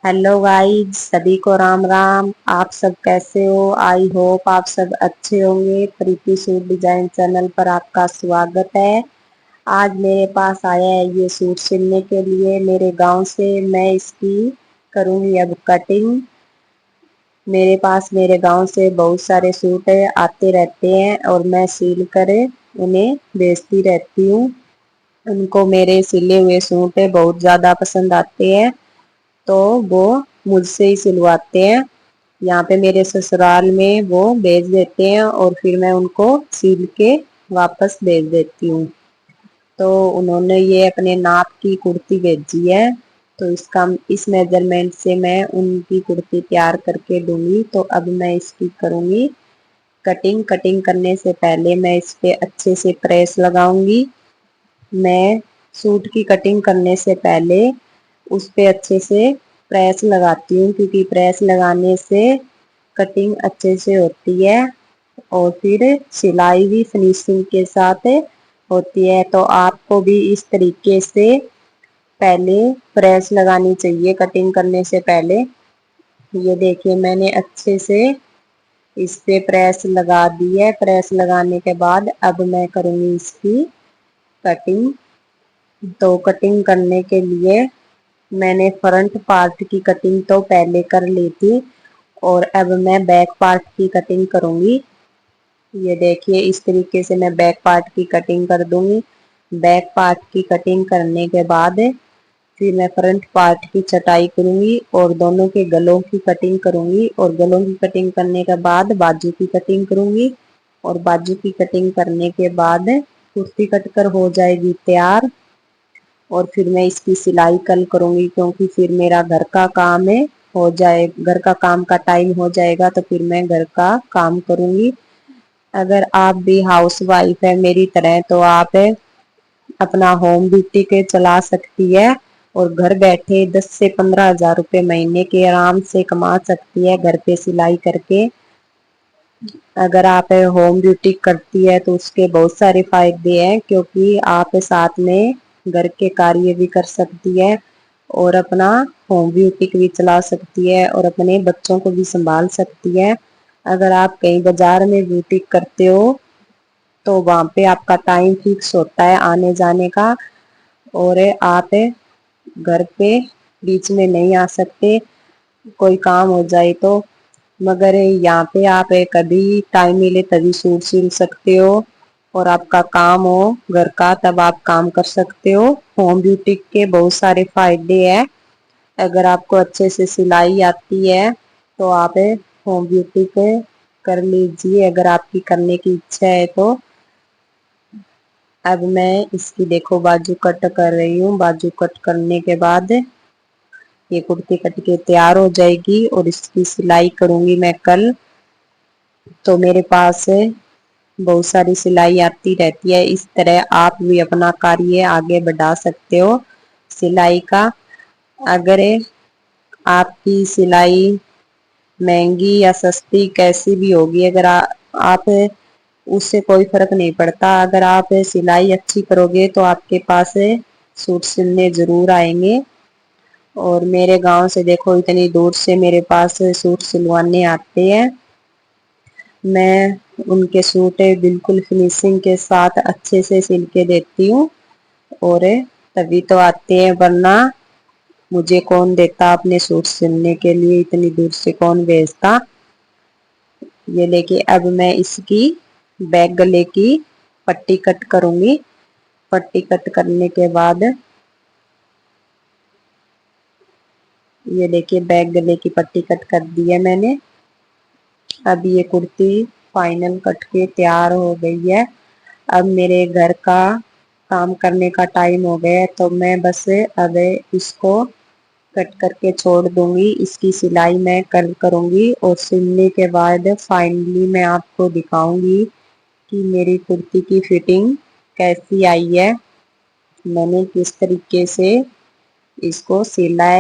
Hello guys, सभी को राम राम। आप सब कैसे हो? आई होप आप सब अच्छे होंगे। प्रीति सूट डिजाइन चैनल पर आपका स्वागत है। आज मेरे पास आया है ये सूट सिलने के लिए मेरे गांव से। मैं इसकी करूंगी अब कटिंग। मेरे गांव से बहुत सारे सूट आते रहते हैं और मैं सिल कर उन्हें बेचती रहती हूँ। उनको मेरे सिले हुए सूट बहुत ज्यादा पसंद आते हैं, तो वो मुझसे ही सिलवाते हैं। यहाँ पे मेरे ससुराल में वो भेज देते हैं और फिर मैं उनको सिल के वापस भेज देती हूँ। तो उन्होंने ये अपने नाप की कुर्ती भेजी है, तो इस मेजरमेंट से मैं उनकी कुर्ती तैयार करके दूंगी। तो अब मैं इसकी करूंगी कटिंग। कटिंग करने से पहले मैं इस पे अच्छे से प्रेस लगाऊंगी। मैं सूट की कटिंग करने से पहले उस पे अच्छे से प्रेस लगाती हूँ, क्योंकि प्रेस लगाने से कटिंग अच्छे से होती है और फिर सिलाई भी फिनिशिंग के साथ होती है। तो आपको भी इस तरीके से पहले प्रेस लगानी चाहिए कटिंग करने से पहले। ये देखिए, मैंने अच्छे से इस पे प्रेस लगा दी है। प्रेस लगाने के बाद अब मैं करूंगी इसकी कटिंग। तो कटिंग करने के लिए मैंने फ्रंट पार्ट की कटिंग तो पहले कर ली थी और अब मैं बैक पार्ट की कटिंग करूंगी। ये देखिए, इस तरीके से मैं बैक पार्ट की कटिंग कर दूंगी। बैक पार्ट की कटिंग करने के बाद फिर मैं फ्रंट पार्ट की चटाई करूंगी और दोनों के गलों की कटिंग करूंगी। और गलों की कटिंग करने के बाद बाजू की कटिंग करूंगी और बाजू की कटिंग करने के बाद कुर्ती कटकर हो जाएगी तैयार। और फिर मैं इसकी सिलाई कल करूंगी, क्योंकि फिर मेरा घर का काम है हो जाए, घर का काम का टाइम हो जाएगा तो फिर मैं घर का काम करूंगी। अगर आप भी हाउस वाइफ है मेरी तरह, तो आप अपना होम ब्यूटी के चला सकती है और घर बैठे 10 से 15 हजार रुपए महीने के आराम से कमा सकती है घर पे सिलाई करके। अगर आप होम ब्यूटी करती है तो उसके बहुत सारे फायदे हैं, क्योंकि आप साथ में घर के कार्य भी कर सकती है और अपना होम ब्यूटिक भी चला सकती है और अपने बच्चों को भी संभाल सकती है। अगर आप कहीं बाजार में ब्यूटिक करते हो तो वहां पे आपका टाइम फिक्स होता है आने जाने का, और आप घर पे बीच में नहीं आ सकते, कोई काम हो जाए तो। मगर यहाँ पे आप कभी टाइम मिले तभी सूट सिल सकते हो और आपका काम हो घर का तब आप काम कर सकते हो। होम ब्यूटिक के बहुत सारे फायदे हैं। अगर आपको अच्छे से सिलाई आती है तो आप होम ब्यूटिक कर लीजिए, अगर आपकी करने की इच्छा है तो। अब मैं इसकी देखो बाजू कट कर रही हूँ। बाजू कट करने के बाद ये कुर्ती कट के तैयार हो जाएगी और इसकी सिलाई करूंगी मैं कल। तो मेरे पास बहुत सारी सिलाई आती रहती है। इस तरह आप भी अपना कार्य आगे बढ़ा सकते हो सिलाई का। अगर आपकी सिलाई महंगी या सस्ती कैसी भी होगी, अगर आप उससे कोई फर्क नहीं पड़ता। अगर आप सिलाई अच्छी करोगे तो आपके पास सूट सिलने जरूर आएंगे। और मेरे गांव से देखो इतनी दूर से मेरे पास सूट सिलवाने आते हैं। मैं उनके सूट बिल्कुल फिनिशिंग के साथ अच्छे से सिल के देती हूँ और तभी तो आते हैं, वरना मुझे कौन देता अपने सूट सिलने के लिए, इतनी दूर से कौन भेजता। ये लेके अब मैं इसकी बैक गले की पट्टी कट करूंगी। पट्टी कट करने के बाद ये देखिए, बैक गले की पट्टी कट कर दी है मैंने। अब ये कुर्ती फाइनल कट के तैयार हो गई है। अब मेरे घर का काम करने का टाइम हो गया है, तो मैं बस अब इसको कट करके छोड़ दूंगी। इसकी सिलाई मैं कल करूंगी और सिलने के बाद फाइनली मैं आपको दिखाऊंगी कि मेरी कुर्ती की फिटिंग कैसी आई है, मैंने किस तरीके से इसको सिला है।